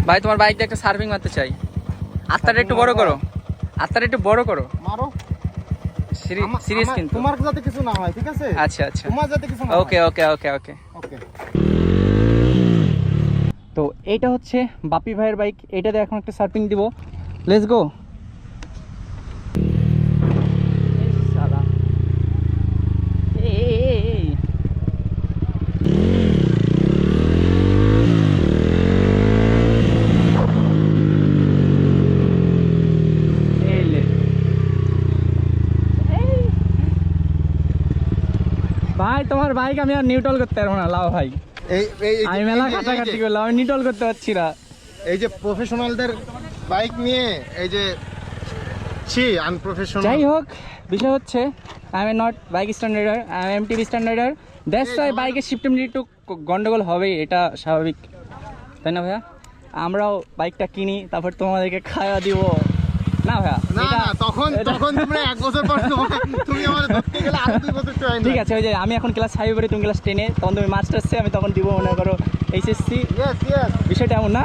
ভাই তোমার বাইক দিয়ে একটা সার্ভিং মারতে চাই। আত্মাটা একটু বড় করো, আত্মাটা একটু বড় করো। মারো। সিরিয়াস কিন্তু। তোমার যাতে কিছু না হয়, ঠিক আছে? আচ্ছা আচ্ছা, তোমার যাতে কিছু না ওকে হয়। ওকে ওকে ওকে। ওকে। তো এইটা হচ্ছে বাপি ভাইয়ের বাইক, এটাতে এখন একটা সার্ফিং দিব। Let's go. ভাই তোমার বাইক আমি আর নিউট্রাল করতে পারবো না, লাও ভাই। আমি মেলা কাটাকাটি করলাম, আমি নিউট্রাল করতে পারছি না। এই যে প্রফেশনালদের বাইক নিয়ে এই যে আনপ্রফেশনাল। যাই হোক, বিষয় হচ্ছে I am not bike standard, I am MTV standard. That's why বাইকের শিফটেবিলিটি একটু গন্ডগোল হবেই, এটা স্বাভাবিক, তাই না ভাইয়া? আমরাও বাইকটা কিনি, তারপর তোমাদেরকে খাওয়া দিব না ভাইয়া? না না, তখন তুমি 1 বছর পর তুমি আমাদের ধরতে গেলে আর 2 বছর টাইম। ঠিক আছে, ওই যে আমি এখন ক্লাস 5 পড়ি, তুমি ক্লাস 10-এ, তখন তুমি মাস্টার্সে, আমি তখন দিব মনে করো এইচএসসি। ইয়েস ইয়েস, বিষয়টা এমন না?